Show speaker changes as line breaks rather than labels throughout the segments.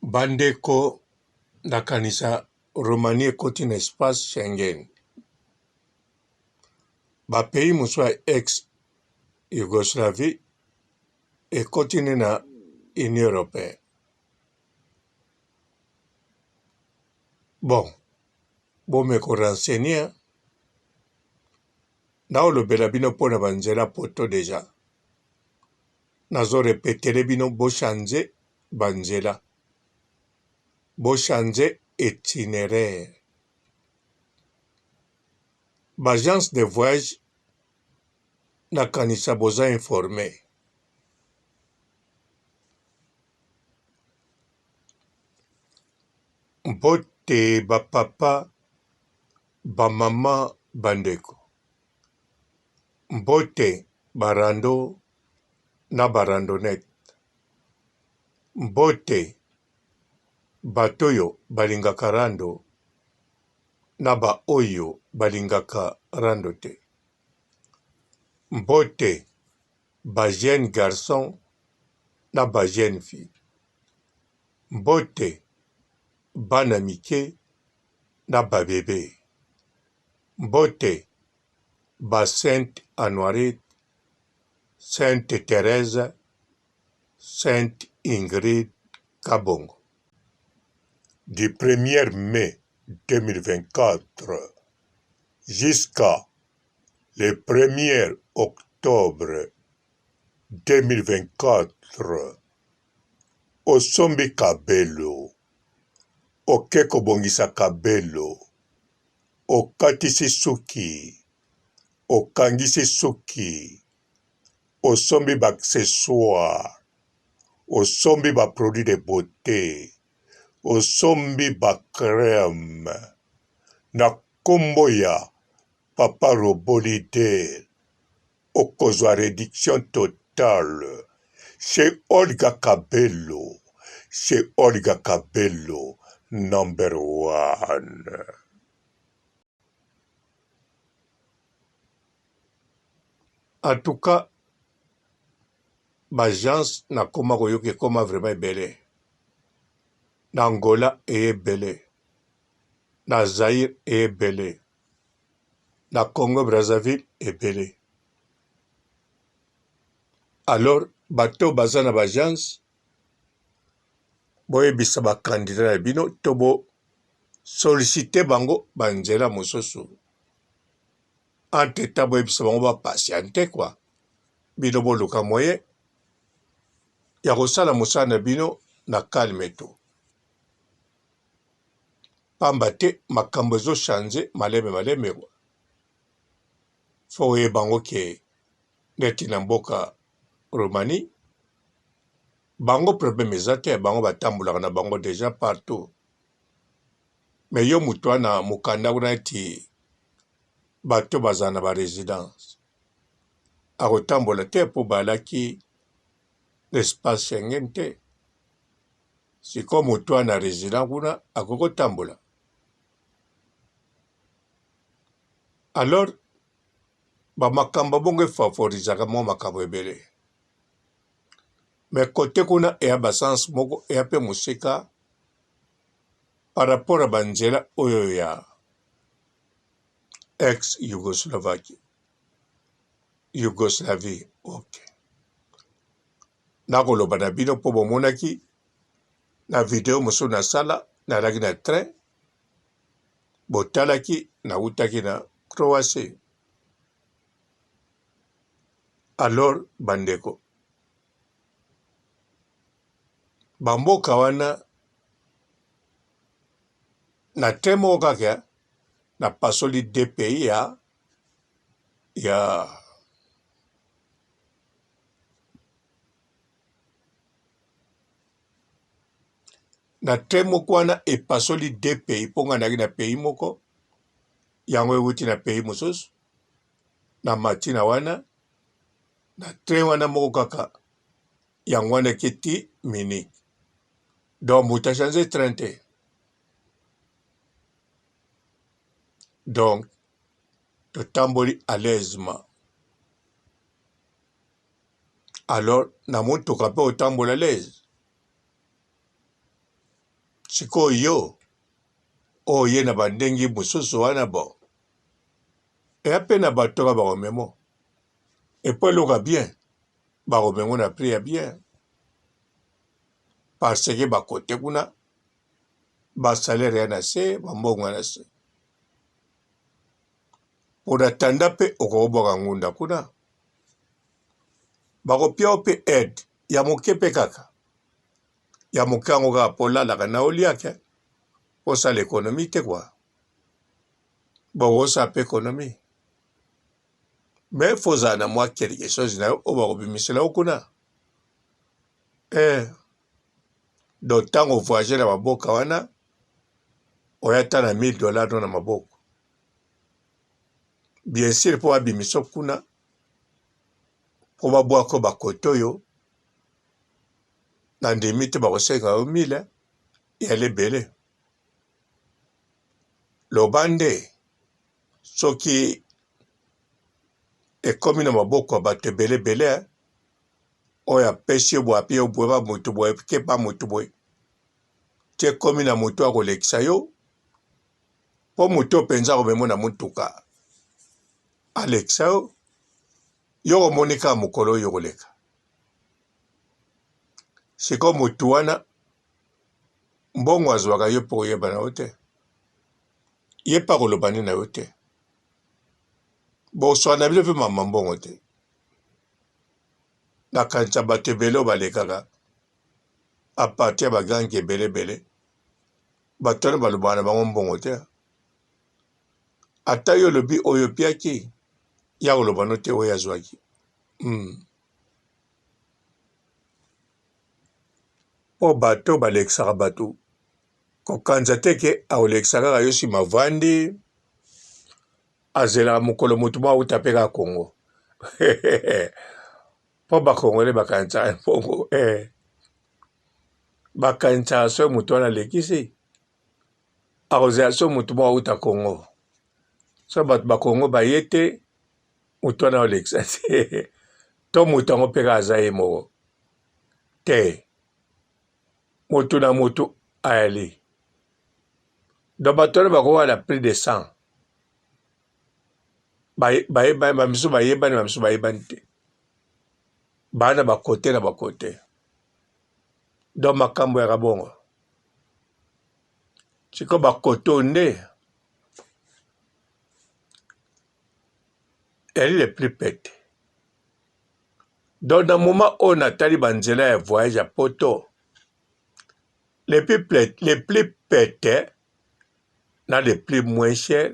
Bandeko nakanisa Roumanie ekoti na espace Schengen. Bapays mosusu ya ex-Yougoslavie ekoti na Union Européenne. Bon, bomeko renseigner naolobela bino mpona banzela poto deja. Nazo repetele bino bochange banzela. Bochange itinéraire. Bagence de voyage nakanisa boza informé. Mbote bapapa bamama bandeko. Mbote barando na barandonnette. Mbote batoyo balingaka rando na ba oyo balingaka rando te. Mbote ba jeune garçon na ba jeune fille. Mbote bana mike na ba bébé. Mbote ba Sainte Anoirite, Sainte Thérèse, Sainte Ingrid Kabongo. Du 1er mai 2024 jusqu'à le 1er octobre 2024, osombi kabelo, oke kobongisa kabelo, okatisi suki, okangisi suki, osombi ba accessoire, osombi ba produit de beauté, osombi ba crème, na kombo ya Papa Robolide, okozwa réduction totale chez Olga Kabelo, chez Olga Kabelo, number 1. En tout cas, bagence na koma koyoka ekoma vraiment ebele. Na Angola eyebele. Na Zaïre eyebele. Na Congo Brazzaville ebele. Alors, bato baza na bagence, boyebisa bakandida na bino, to bo sollicite bango banzela mosusu. Entre-temps boyebisa bango bapatiente kwa. Bino boluka moyen ya kosala mosala na bino na calme to. Pamba te makambo ezochange maleme kwa. Fo oyeba bango ke neti na mboka Roumanie, bango problème eza te, bango batambolaka na bango déjà partout. Mais yo mutu wana mokanda kuna eti bato baza na ba résidence. Akotambola te po balaki l'espace Schengen te. Siko mutu wana résident kuna akokotambola. Alors, bamakambo bongo efavorizaka mwa makambo ebele. Mais kote kuna eya basanse moko eya pe mosika par rapport à banzela oyo ya ex-Yougoslavie. Yougoslavie, ok. Nakoloba na bino po bomonaki na video mosusu nasala nalaki na train, botalaki nautaki na Croatie. Alors bandeko, bamboka wana na train moko kaka na pasoli de pays ya na train moko wana epasoli de pays mponga naki na pays moko yango euti na pays mosusu na matina wana na train wana moko kaka yango wana kiti Munich. Donc moto achange train te. Donc totamboli à l'aisement. Alors na motoka mpe otambola à l'aise. sikoyo oye na bandengi mosusu wana bo eya mpe na bato ka bakomemo epo eloka bien bakomengo na prix ya bien parce que bakote kuna basalaire ya na se bambongo na se mpona tanda mpe okobwaka ngunda kuna bakopia mpe aide ya moke mpe kaka ya moke yango kaka mpo olalaka na oliaka osala ekonomi te kwa bokosala mpe ekonomi me fozala na mwa quelque chose na yo oyo bakobimisela yo kuna do ntango voyage na maboka wana oya ta na $1000 no na maboko bien sûr mpo babimisa kuna mpo babwako bakote oyo na ndimi te bakosenga yo 1000 yala ebele loba nde soki ekomi na maboko ya bato ebelebele oyo apesi yo boye api yo boye bamotu boye ke bamotu boye ti ekomi na motu akolekisa yo mpo motu oyo mpenza akomemo na motuka alekisa yo komoni kaka mokolo oyo koleka siko motu wana mbongo azwaka yo mpo koyeba na yo te ye mpe akoloba nini na yo te boswana na bino mpe mama mbongo te nakanisa bato ebele oyo balekaka apartir ya bagangi ebelebele bato wana balobaka na bango mbongo te ata yo olobi oyo opiaki ya koloba no te oyo azwaki mpo bato balekisaka bato kokanisa te ke akolekisa kaka yo nsima avandi azelaka mokolo motu moko auta mpe kaka Kongo mpo bakongole bakanisaka mbongo bakanisaka so motu wana alekisi akozela so motu moko auta Kongo so bato bakongo baye te motu wana olekisa te to motu yango mpe kaka aza ye moko te motu na motu ayali donc bato wana bakowana plus de 100 bamisu bayebani bamisu bayebani te baa na bakote na bakote donc makambo ya kabongo siko bakote oyo nde yali le plus pete donc na moment oyo natali banzela ya voyage ya poto les plus pete na les plus moins cher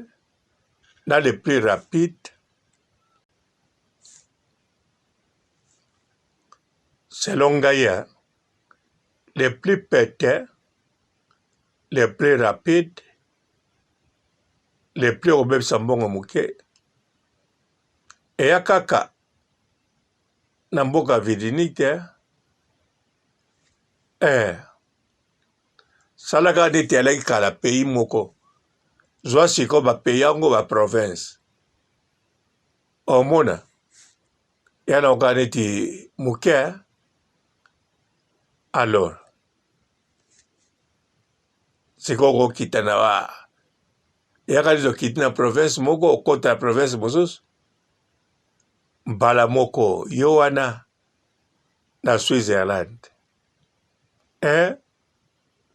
na les plus rapide selon ngai les plus pete les plus rapide les plus obebisa mbongo moke eya kaka na mboka Virginie te salaka neti alaki kala pays moko zwa siko bapays yango baprovince omona ya na okaa neti moke alors siko okokita na eyaka neti okiti na province moko okota na province mosusu mbala moko yo wana na Switzerland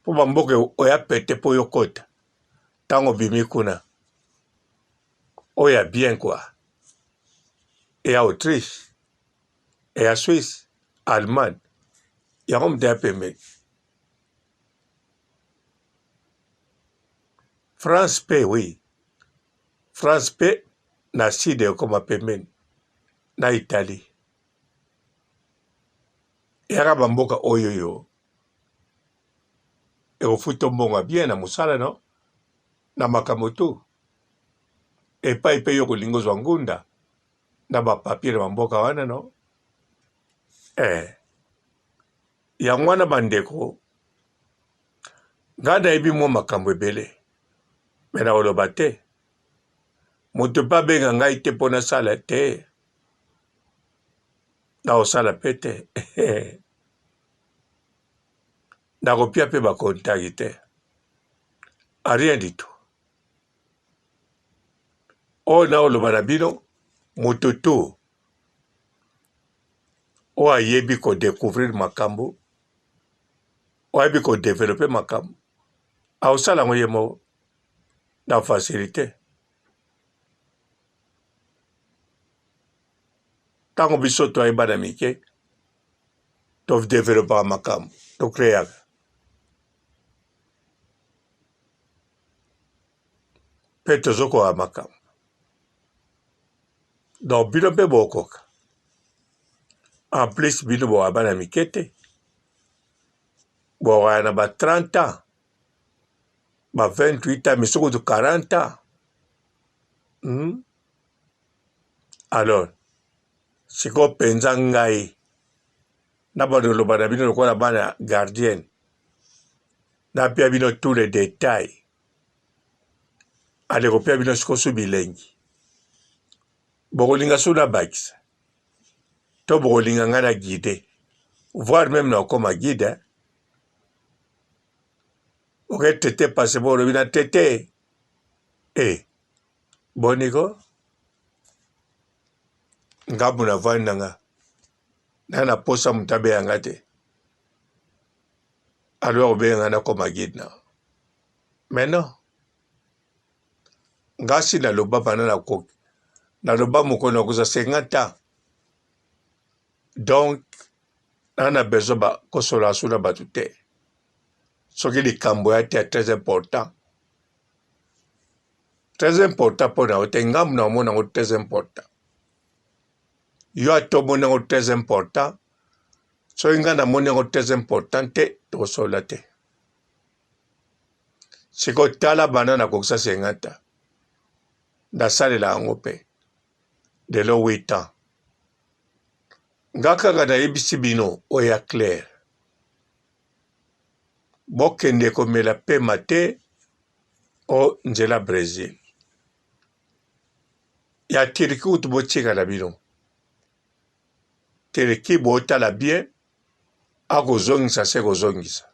mpo bamboka oya pete mpo yo kota ntango bimi kuna oyo ya bien kwa eya Autriche eya Suisse Allemagne yango moto ya pembeni France mpe oui France mpe na sud ekoma pembeni na Italie eyaka bamboka oyo yo ekofuta mbongo bien na mosala no na makambo tu epai mpe yo kolinga ozwa ngunda na bapapie na bamboka wana no yango wana bandeko ngai nayebi mwa makambo ebele me na koloba te moto mpe abenga ngai te mpo nasala te nakosala mpe te nakopia mpe bakontaki te rien du tout. O na oloba na bino moto to o ayebi ko découvrir makambo o ayebi ko développer makambo aosala yango ye moko na facilité. Ntango biso toyeba na mike todevelopaka makambo tokreaka. Mpe tozokoka makambo. Donc bino mpe bokoka. En plus bino boka bana mike te. Boka na ba 30 ans. Ba 28 ans misoko to 40 ans. Alors siko penza ngai na bano loba na bino lokola bana gardienne na pia bino tous les détails aleko pia bino siko su bilengi bokolinga su na bakisa to bokolinga nga na guide voire même na okoma guide oke tete pase bo olobi na tete boniko ngabu na vani nanga na posa mutabe yanga te alors obenga na koma guide na mais non ngasi na loba bana na koki na loba mokolo nakoza 50 ans donc na besoin ba kosola suna batu te soki likambo ya te très important mpo na yo te ngambu na omona yango très important yo atomoni yango très important soki ngai namoni yango très important te tokosola te sikoyo tala bana nakokisa 50 ans nasalela yango mpe lelo 8 ans nga kaka nayebisi bino oyo ya clair bokende komela pema te o nzela Brésil ya Turki kutu botika na bino Turki botala bien akozongisa se kozongisa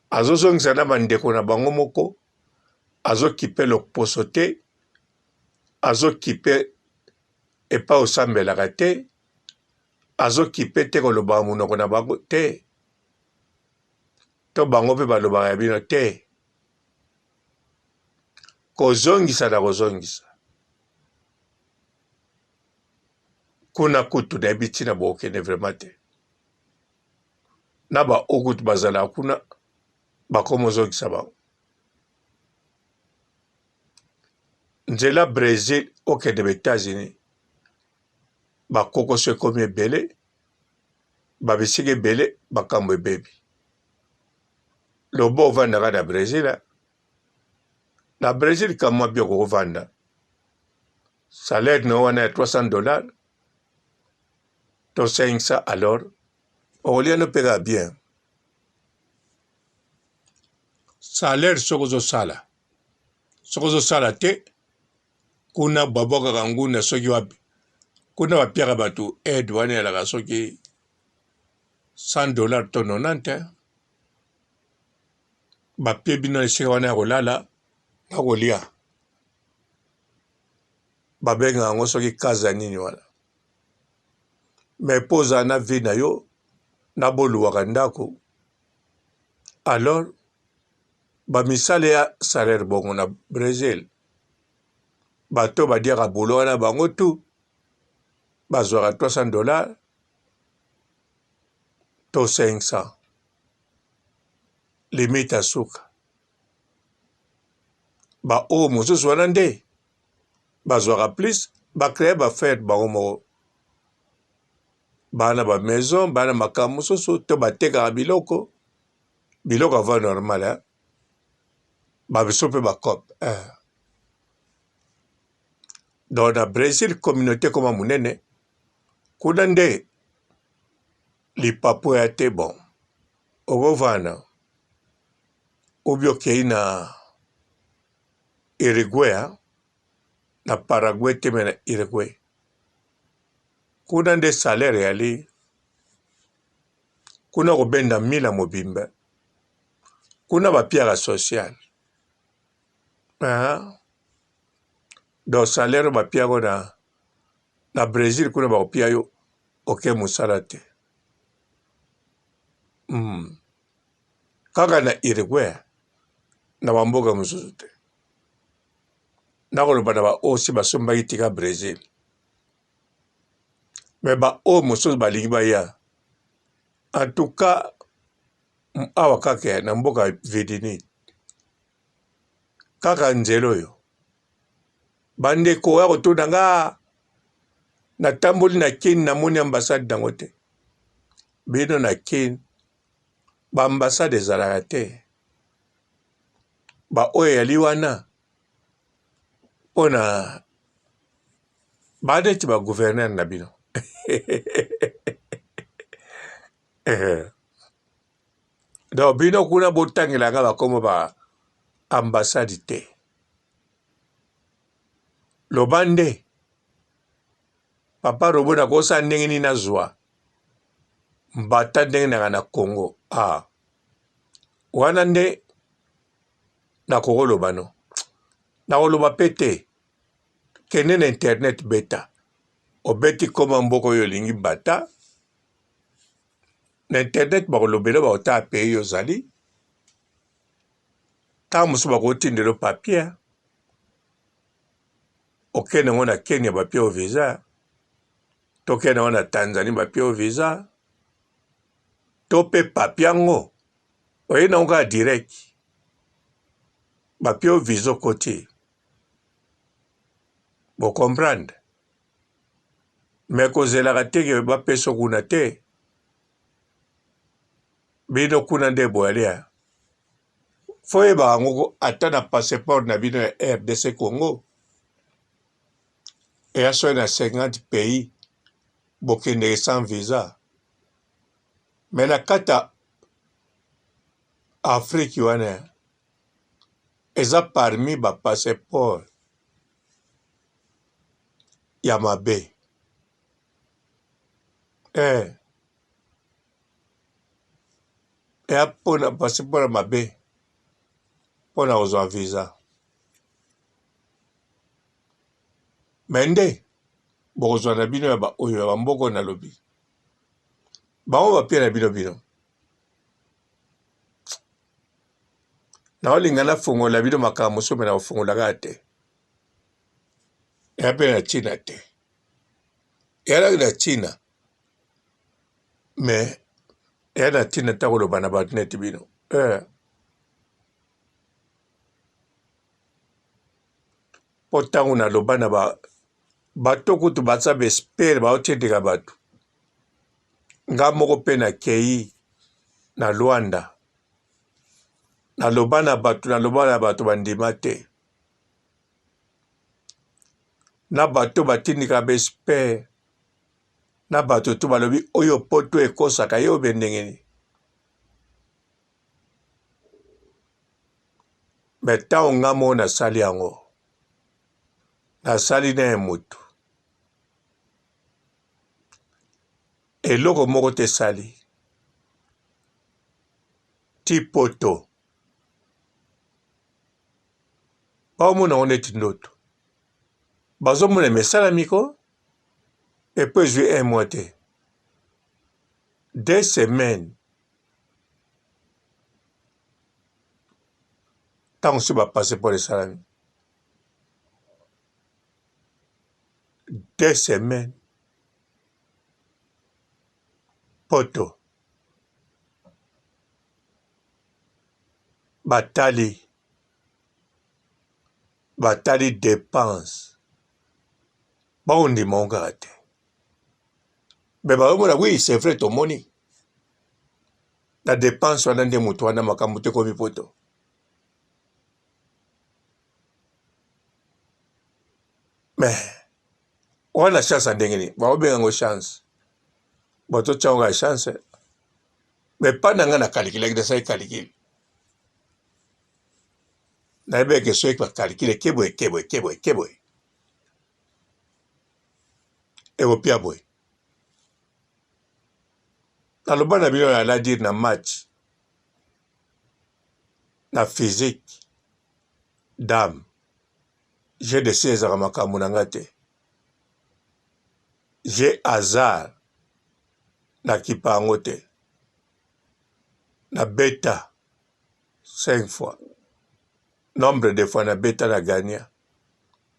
azozongisa na bandeko na bango moko azokipe loposo te azokipe epa osambelaka te azokipe te kolobaka monoko na bango te to bango mpe balobaka ya bino te kozongisa na kozongisa kuna kutu nayebi ntina bokende vraiment te na baokutu bazalaka kuna bakoma ozongisa bango nzela Brésil okende ba États-Unis bakokoso ekomi ebele babisika ebele makambo ebebi lobo ovandaka na Brésil kamwa bia kokovanda salaire na wana ya $300 to 500 alors okolia no peka bien salaire soko ozosala te kuna babwakaka nguna soki wapi kuna bapiaka bato aide wana elaka soki $100 to 90 bapie bino esika wana ya kolala na kolia babenga yango soki kaza nini wana me mpo ozala na vie na yo na boluwaka ndako alors bamisala ya salaire bongo na Brésil bato badiaka bulo wana bango tu bazwaka $300 to 500 limite asuka baoyo mosusu wana nde bazwaka plus bakreye bafete bango moko bana bamaison bana makambo mosusu to batekaka biloko ava normal babiso mpe bacope donc na Brésil communauté koma monene kuna nde lipapo ya te bon okovanda obi okei na Uruguay na Paraguay te me na Uruguay kuna nde salaire yali kuna kobenda 1000 mobimba kuna bapiaka social donc salaire bapiako na Brésil kuna bakopia yo oke mosala te kaka na Uruguay na bamboka mosusu te nakoloba na baosi basombaki tika Brésil me baoyo mosusu balingi baya en tout cas awa kaka na mboka Védini kaka nzela oyo bandeko ya kotuna nga natamboli na Kini namoni ambassade nango te bino na Kini baambassade ezalaka te baoyo yali wana mpona baneti bagouverneur na bino donc bino kuna botangelanga bakomo ba ambassade te loba nde papa robo nakosa ndenge nini nazwa mbata ndenge nanga na Congo wana nde nakokoloba no nakoloba pe te kende na internet beta obeti koma mboka oyo olingi bata na internet bakolobela bakotala pays ozali ntango mosusu bakotindela papier okende ngo na Kenya bapia o visa tokende ngo na Tanzanie bapia o visa to pe papier ngo oye na ngo direct bapia o visa côté bo comprendre mais kozelaka te bapesa kuna te bino kuna nde boyalia fo yebaka ngo ata na passeport na bino ya RDC Congo eya so na 50 pays bokendeke sans visa me na kata Afrique wana eza parmi bapasseport ya mabe eya mpona passeport ya mabe mpona kozwa visa me nde bokozwa na bino ya baoyo ya bamboko nalobi bango bapia na bino naolinga nafongola bino makambo mosusu me na kofungolaka te eya mpe na China te eyalaki na China me eya na China ta koloba na bato neti bino mpo ntango naloba na bato kutu baza bespere baotiendeka bato nga moko mpe nakei na Luanda naloba na bato bandima te na bato batindika bespere na bato tu balobi oyo poto ekosaka ye obe ndengeni me ntango nga moko nasali yango nasali na ye motu eloko moko te sali ti poto baomona ngo neti ndoto bazomona emesala miko epo ezwi 1 mois te 2 semaines ntango so bapasseport esalami 2 semaines poto batali dépense baondima ngo kaka te me baomona oui c'est vrai tomoni na dépense wana nde moto wana makambo te komi poto me wana chance ndenge nini baobenga ngo chance bototyango ya chance me pa na nga na kalikilaki nasali kalikile nayebeke soki bakalikile keboye ekopia boye naloba na bino na dire na match na physique d'âme j'ai de ces makambo na nga te j'ai hasard na kipa yango te na beta 5 fois nombre de fois na beta na gagné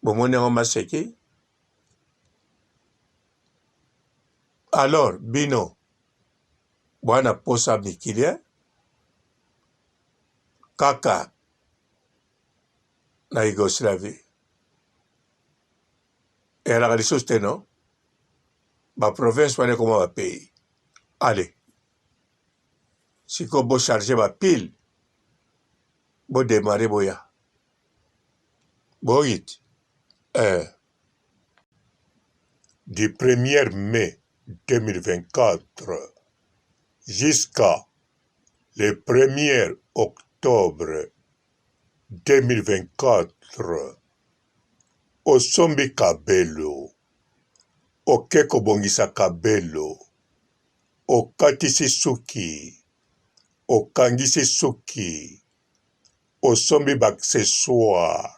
bomoni yango maseki alors bino bwana posa mikilia kaka na Yougoslavie elaka lisusu te non baprovince wana ekoma bapays allez sikoyo bocharge bapile bodemare boya boyiti du 1er mai 2024 jusqu'à le 1er octobre 2024 osombi kabelo oke kobongisa kabelo okatisi suki okangisi suki osombi baaccessoire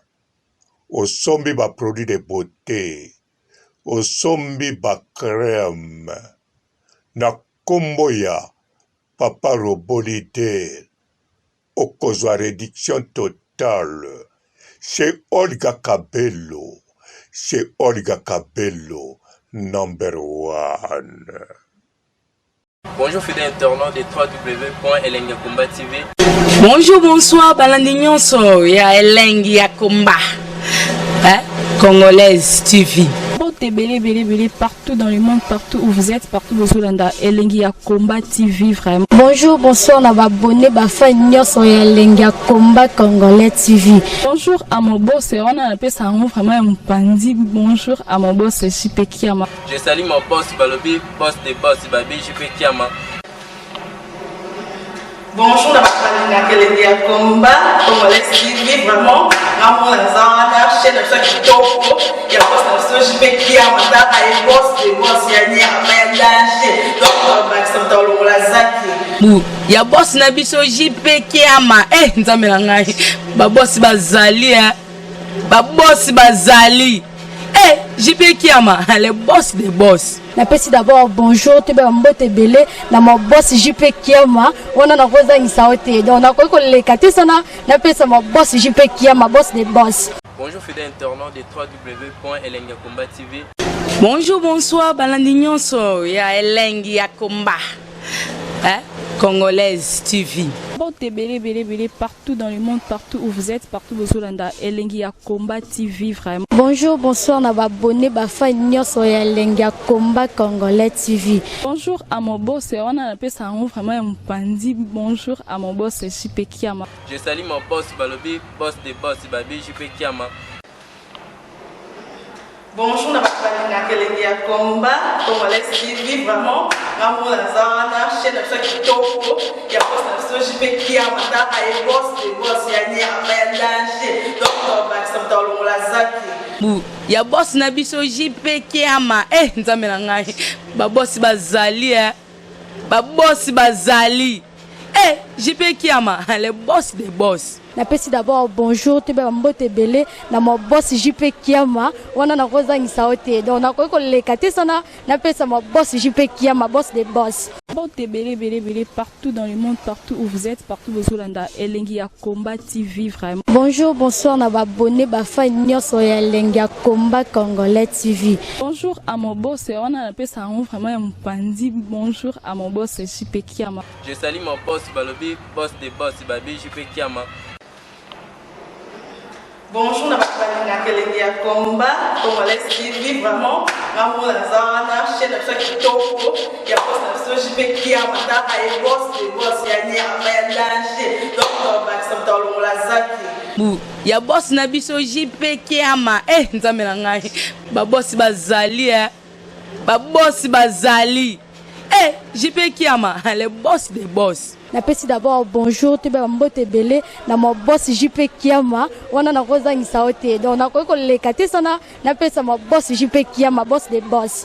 osombi baproduit de beauté osombi bacrème na kombo ya papa Robolide okozwa réduction totale chez Olga Kabelo, chez Olga Kabelo, number 1.
Bonjour fidèles internautes de www.elengiakomba TV.
Bonjour, bonsoir, balandi nyonso ya Elengi ya Komba, Congolaise TV.
Belé partout dans le monde, partout où vous êtes, partout où vous êtes, Elengi ya Komba TV vraiment.
Bonjour, bonsoir, on va abonner bafa nyonso ya Elengi ya Komba Congolais TV.
Bonjour à mon boss, on a appelé ça vraiment un pandi. Bonjour à mon boss, JP Kiama.
Je salue mon boss Balobi, boss des boss Babi, JP Kiama.
Bonjour, na Elengi ya Komba Congolais TV vraiment. Ngambo na zana chaîne de ça kitoko ya boss na JP Kiama ta ay boss de boss ya nyama ya danger. Donc ba ça tolo la zaki.
Ya boss na biso JP Kiama nzambe na ngai ba boss bazali ba boss bazali JP Kiama le boss des boss.
Napesi d'abord bonjour te ba mbote belé na mo boss JP Kiama wana na koza ngisaote donc na ko lekate sana napesa mo boss JP Kiama boss des boss.
Bonjour fidèles internautes de www.elengiakomba TV.
Bonjour, bonsoir, balandi nyonso ya Elengi ya Komba, Congolaise TV.
Belé partout dans le monde, partout où vous êtes, partout où vous êtes, Elengi ya Komba TV vraiment.
Bonjour, bonsoir, on va abonner bafa nyonso ya Elengi ya Komba Congolais TV.
Bonjour à mon boss, on a appelé ça vraiment un pandi. Bonjour à mon boss, JP Kiama.
Je salue mon boss Balobi, boss des boss Babi, JP Kiama.
Bonjour, na Elengi ya Komba Congolais TV vraiment. Ngambo na zana chaîne de ça kitoko ya boss na JP Kiama ta ay boss de boss ya nyama ya danger. Donc ba ça tolo la zaki.
Ya boss na biso JP Kiama nzambe na ngai ba boss bazali ba boss bazali JP Kiama le boss des boss.
Napesi d'abord bonjour te ba mbote belé na mo boss JP Kiama wana na koza ngisaote donc na ko lekate sana napesa mo boss JP Kiama boss des boss.
Belé partout dans le monde, partout où vous êtes, partout où vous êtes, Elengi ya Komba TV vraiment.
Bonjour, bonsoir, on va abonner bafa nyonso ya Elengi ya Komba Congolais TV.
Bonjour à mon boss, on a appelé ça vraiment un pandi. Bonjour à mon boss, JP Kiama.
Je salue mon boss Balobi, boss des boss Babi, JP Kiama.
Bonjour, na Elengi ya Komba Congolais TV vraiment. Ngambo na zana chaîne de ça kitoko ya boss na JP Kiama ta ay boss de boss ya nyama ya danger. Donc ba ça tolo la zaki.
Ya boss na biso JP Kiama nzambe na ngai ba boss bazali ba boss bazali JP Kiama le boss des boss.
Napesi d'abord bonjour te ba mbote belé na mo boss JP Kiama wana na koza ngisaote donc na ko lekate sana napesa mo boss JP Kiama boss des boss.